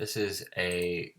This is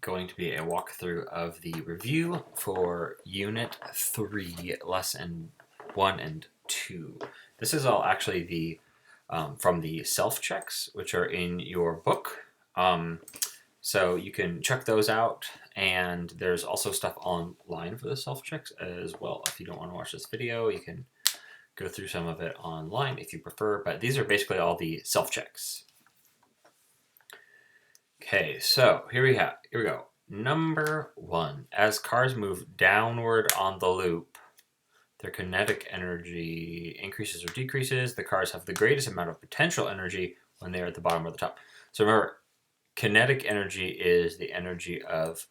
going to be a walkthrough of the review for Unit 3, Lesson 1 and 2. This is all actually the from the self-checks, which are in your book. So you can check those out, and there's also stuff online for the self-checks as well. If you don't want to watch this video, you can go through some of it online if you prefer, but these are basically all the self-checks. Okay, so here we go. Number 1. As cars move downward on the loop, their kinetic energy increases or decreases. The cars have the greatest amount of potential energy when they're at the bottom or the top. So remember, kinetic energy is the energy of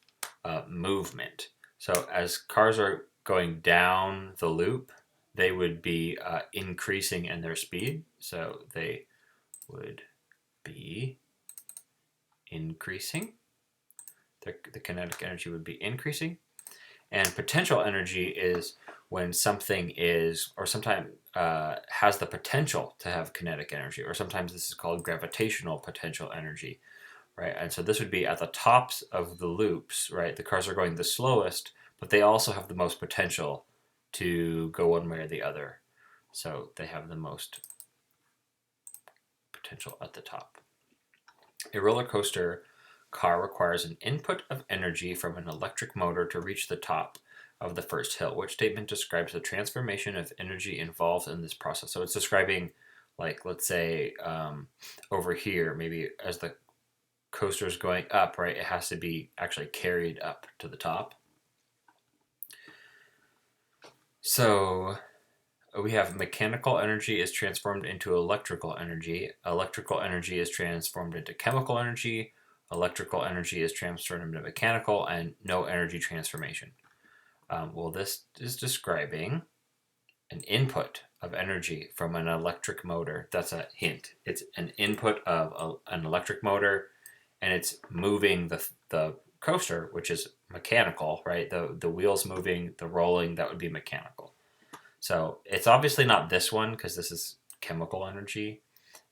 movement. So as cars are going down the loop, they would be increasing in their speed. So they would be increasing. The kinetic energy would be increasing. And potential energy is when something is, or sometimes has the potential to have kinetic energy, or sometimes this is called gravitational potential energy, right? And so this would be at the tops of the loops, right? The cars are going the slowest, but they also have the most potential to go one way or the other. So they have the most potential at the top. A roller coaster car requires an input of energy from an electric motor to reach the top of the first hill. Which statement describes the transformation of energy involved in this process? So it's describing, like, let's say over here, maybe as the coaster is going up, right, it has to be actually carried up to the top. So we have mechanical energy is transformed into electrical energy. Electrical energy is transformed into chemical energy. Electrical energy is transformed into mechanical, and no energy transformation. Well, this is describing an input of energy from an electric motor. That's a hint. It's an input of an electric motor, and it's moving the coaster, which is mechanical, right? The wheels moving, the rolling, that would be mechanical. So it's obviously not this one because this is chemical energy,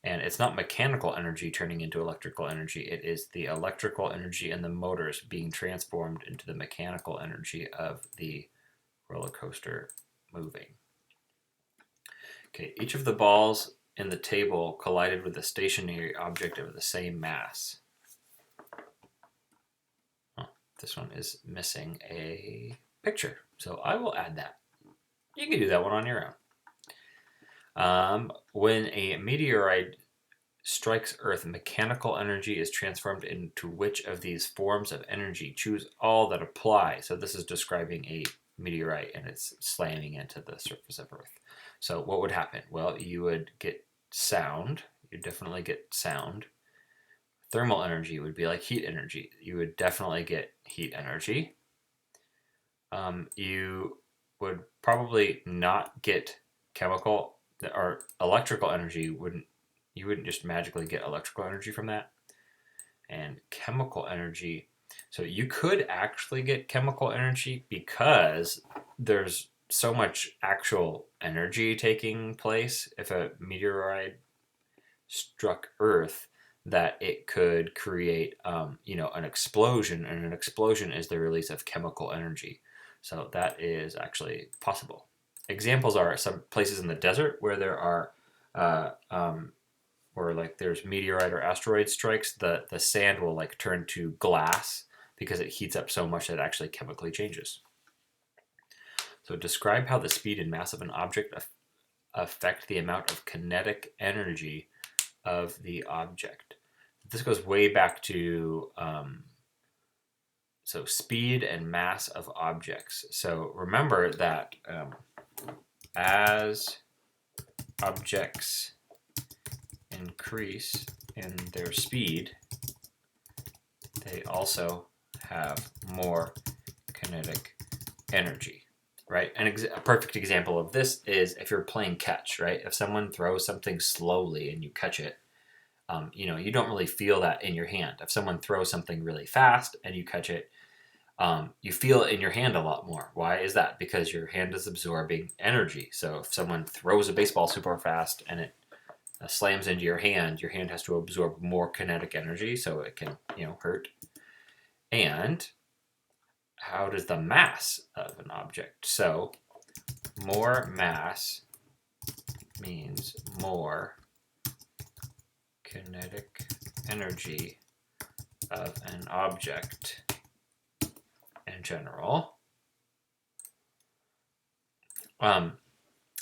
and it's not mechanical energy turning into electrical energy. It is the electrical energy in the motors being transformed into the mechanical energy of the roller coaster moving. Okay, each of the balls in the table collided with a stationary object of the same mass. Oh, this one is missing a picture, so I will add that. You can do that one on your own. When a meteorite strikes Earth, mechanical energy is transformed into which of these forms of energy? Choose all that apply. So this is describing a meteorite, and it's slamming into the surface of Earth. So what would happen? Well, you would get sound. You definitely get sound. Thermal energy would be like heat energy. You would definitely get heat energy. You would probably not get chemical or electrical energy. You wouldn't just magically get electrical energy from that. And chemical energy, so you could actually get chemical energy because there's so much actual energy taking place if a meteorite struck Earth that it could create an explosion, and an explosion is the release of chemical energy. So that is actually possible. Examples are some places in the desert where there are, where like there's meteorite or asteroid strikes, the sand will like turn to glass because it heats up so much that it actually chemically changes. So describe how the speed and mass of an object affect the amount of kinetic energy of the object. This goes way back to so speed and mass of objects. So remember that as objects increase in their speed, they also have more kinetic energy, right? And a perfect example of this is if you're playing catch, right? If someone throws something slowly and you catch it, you don't really feel that in your hand. If someone throws something really fast and you catch it, you feel it in your hand a lot more. Why is that? Because your hand is absorbing energy. So if someone throws a baseball super fast and it slams into your hand has to absorb more kinetic energy, so it can, hurt. And how does the mass of an object? So more mass means more kinetic energy of an object in general.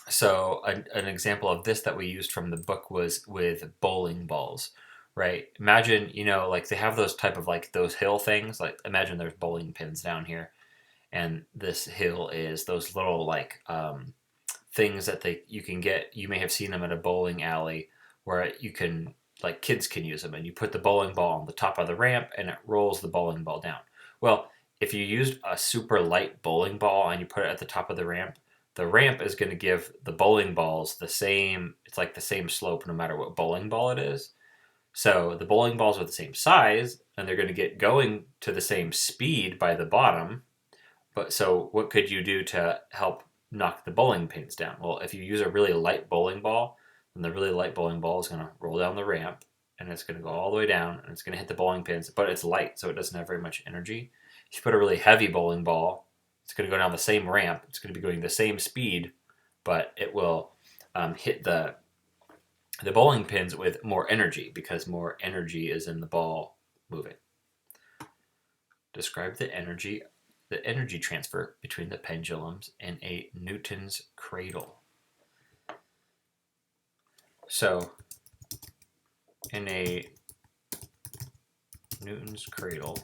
So an example of this that we used from the book was with bowling balls, right? Imagine, like they have those type of like those hill things. Like imagine there's bowling pins down here, and this hill is those little like things that you can get. You may have seen them at a bowling alley where you can, like, kids can use them, and you put the bowling ball on the top of the ramp and it rolls the bowling ball down. Well, if you used a super light bowling ball and you put it at the top of the ramp is going to give the bowling balls it's like the same slope no matter what bowling ball it is. So the bowling balls are the same size and they're going to get going to the same speed by the bottom. But so what could you do to help knock the bowling pins down? Well, if you use a really light bowling ball, then the really light bowling ball is going to roll down the ramp and it's going to go all the way down and it's going to hit the bowling pins, but it's light, so it doesn't have very much energy. If you put a really heavy bowling ball, it's going to go down the same ramp. It's going to be going the same speed, but it will hit the bowling pins with more energy because more energy is in the ball moving. Describe the energy transfer between the pendulums and a Newton's cradle. So, in a Newton's cradle,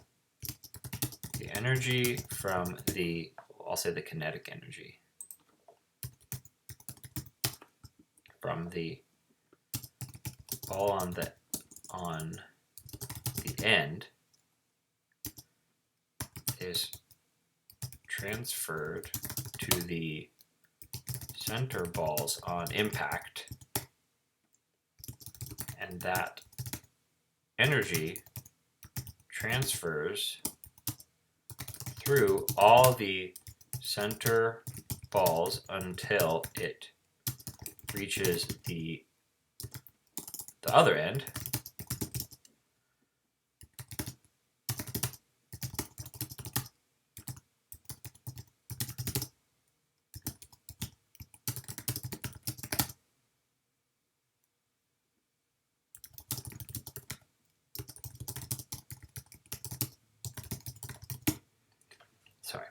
the energy from I'll say the kinetic energy from the ball on the end is transferred to the center balls on impact, and that energy transfers through all the center balls until it reaches the other end. Sorry.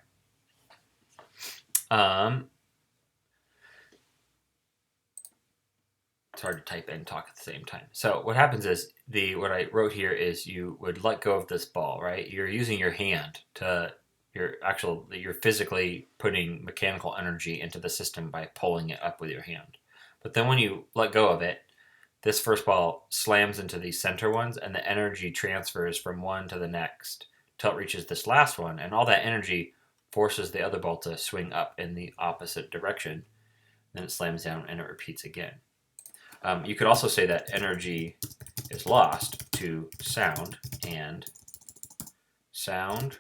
It's hard to type and talk at the same time. So what happens is what I wrote here is you would let go of this ball, right? You're using your hand you're physically putting mechanical energy into the system by pulling it up with your hand. But then when you let go of it, this first ball slams into these center ones and the energy transfers from one to the next till it reaches this last one, and all that energy forces the other ball to swing up in the opposite direction. Then it slams down and it repeats again. You could also say that energy is lost to sound, and sound,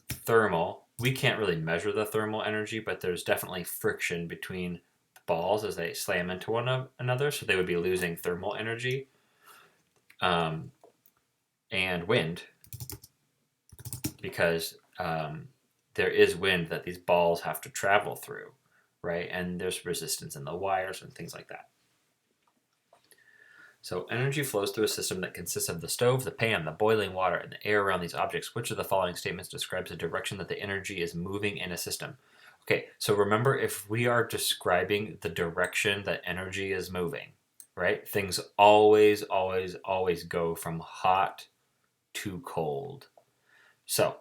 thermal. We can't really measure the thermal energy, but there's definitely friction between the balls as they slam into one another, so they would be losing thermal energy. And wind, because there is wind that these balls have to travel through, right? And there's resistance in the wires and things like that. So energy flows through a system that consists of the stove, the pan, the boiling water, and the air around these objects. Which of the following statements describes the direction that the energy is moving in a system? Okay, so remember, if we are describing the direction that energy is moving, right? Things always, always, always go from hot to cold. So,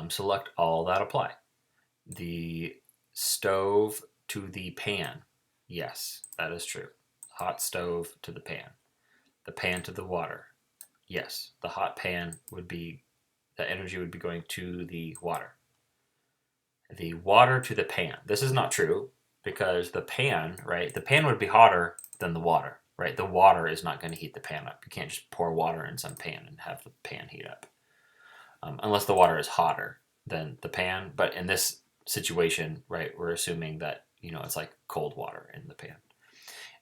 select all that apply. The stove to the pan. Yes, that is true. Hot stove to the pan to the water. Yes, the hot pan the energy would be going to the water. The water to the pan. This is not true because the pan, right? The pan would be hotter than the water, right? The water is not going to heat the pan up. You can't just pour water in some pan and have the pan heat up. Unless the water is hotter than the pan. But in this situation, right, we're assuming that, it's like cold water in the pan.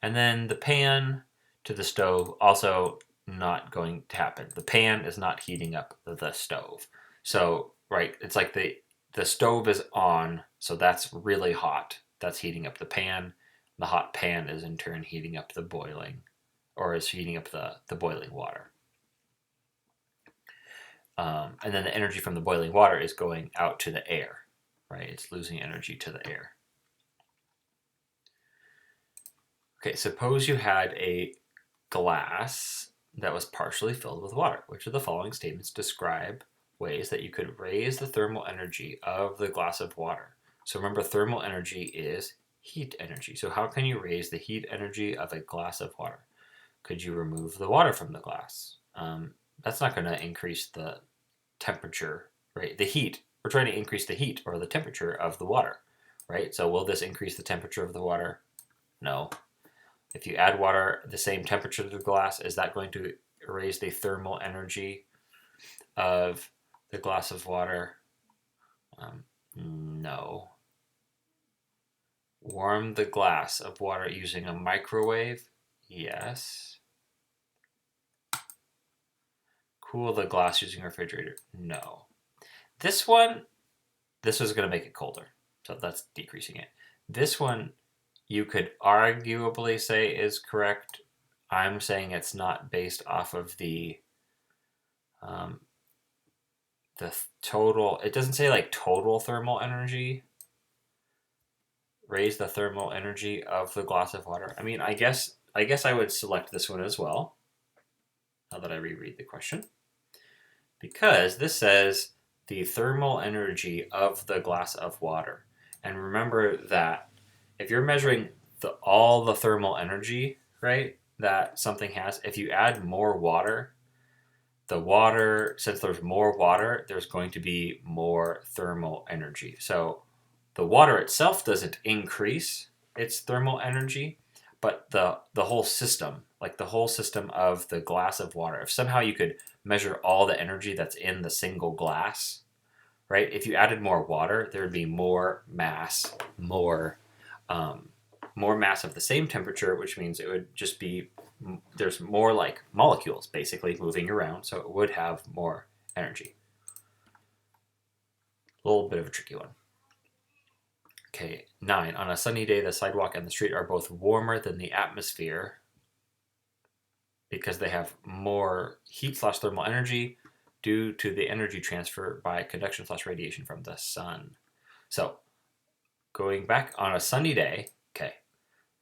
And then the pan to the stove, also not going to happen. The pan is not heating up the stove. So, right, it's like the stove is on, so that's really hot. That's heating up the pan. The hot pan is in turn heating up the boiling, or is heating up the boiling water. And then the energy from the boiling water is going out to the air, right? It's losing energy to the air. Okay, suppose you had a glass that was partially filled with water. Which of the following statements describe ways that you could raise the thermal energy of the glass of water? So remember, thermal energy is heat energy. So how can you raise the heat energy of a glass of water? Could you remove the water from the glass? That's not going to increase the temperature, right? The heat. We're trying to increase the heat or the temperature of the water, right? So will this increase the temperature of the water? No. If you add water the same temperature to the glass, is that going to raise the thermal energy of the glass of water? No. Warm the glass of water using a microwave? Yes. Cool the glass using a refrigerator? No. This one, this was going to make it colder, so that's decreasing it. This one, you could arguably say is correct. I'm saying it's not based off of the total. It doesn't say like total thermal energy. Raise the thermal energy of the glass of water. I mean, I guess I would select this one as well. Now that I reread the question, because this says the thermal energy of the glass of water, and remember that if you're measuring all the thermal energy, right, that something has, if you add more water, the water, since there's more water, there's going to be more thermal energy. So the water itself doesn't increase its thermal energy, but the whole system, like the whole system of the glass of water, if somehow you could measure all the energy that's in the single glass, right? If you added more water, there would be more mass, more mass of the same temperature, which means it would just be, there's more like molecules basically moving around, so it would have more energy. A little bit of a tricky one. Okay, 9. On a sunny day, the sidewalk and the street are both warmer than the atmosphere because they have more heat/thermal energy due to the energy transfer by conduction/radiation from the sun. So, going back, on a sunny day, okay,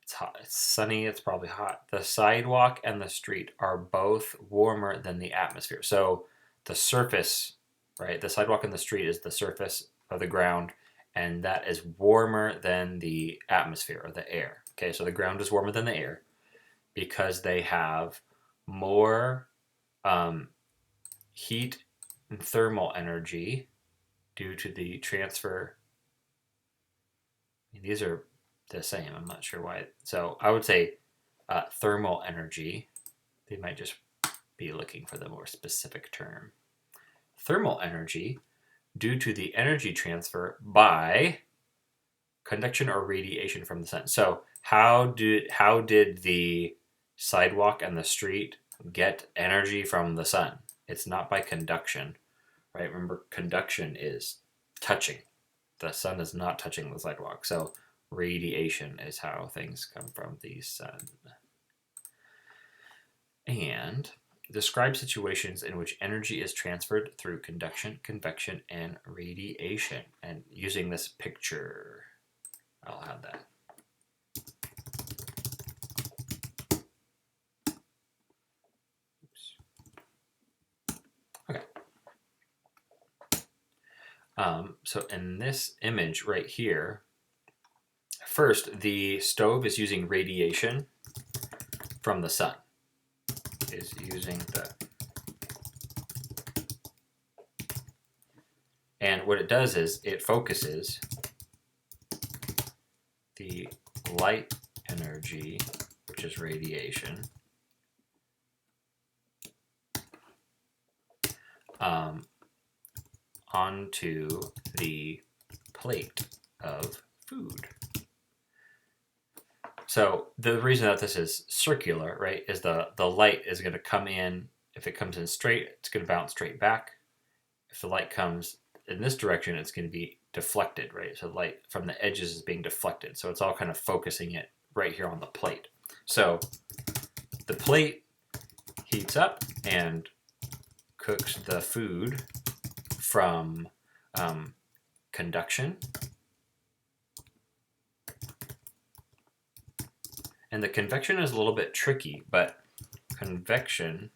it's hot, it's sunny, it's probably hot. The sidewalk and the street are both warmer than the atmosphere. So, the surface, right, the sidewalk and the street is the surface of the ground, and that is warmer than the atmosphere or the air. Okay, so the ground is warmer than the air because they have more heat and thermal energy due to the transfer. These are the same. I'm not sure why. So I would say thermal energy. They might just be looking for the more specific term. Thermal energy due to the energy transfer by conduction or radiation from the sun. So how did the sidewalk and the street get energy from the sun? It's not by conduction, right? Remember, conduction is touching. The sun is not touching the sidewalk. So radiation is how things come from the sun. And describe situations in which energy is transferred through conduction, convection, and radiation. And using this picture, I'll have that. Oops. Okay. So in this image right here, first, the stove is using radiation from the sun. Is using the... And what it does is it focuses the light energy, which is radiation, onto the plate of food. So the reason that this is circular, right, is the light is going to come in. If it comes in straight, it's going to bounce straight back. If the light comes in this direction, it's going to be deflected, right? So light from the edges is being deflected. So it's all kind of focusing it right here on the plate. So the plate heats up and cooks the food from conduction. And the convection is a little bit tricky, but convection,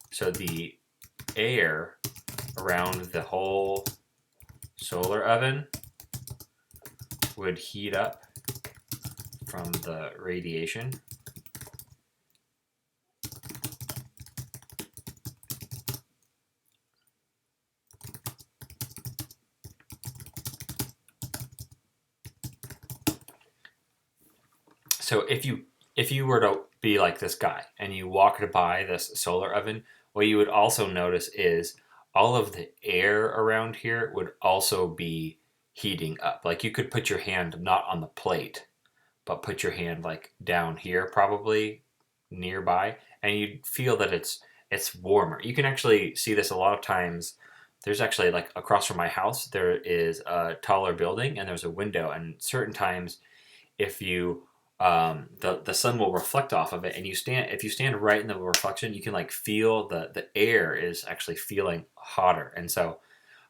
so the air around the whole solar oven would heat up from the radiation. So if you were to be like this guy and you walked by this solar oven, what you would also notice is all of the air around here would also be heating up. Like you could put your hand not on the plate, but put your hand like down here probably nearby, and you'd feel that it's warmer. You can actually see this a lot of times. There's actually like across from my house there is a taller building and there's a window, and certain times if you the sun will reflect off of it, and if you stand right in the reflection, you can like feel the air is actually feeling hotter, and so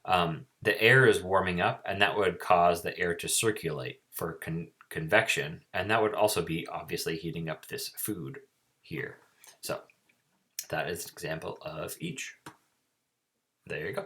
the air is warming up, and that would cause the air to circulate for convection, and that would also be obviously heating up this food here. So that is an example of each. There you go.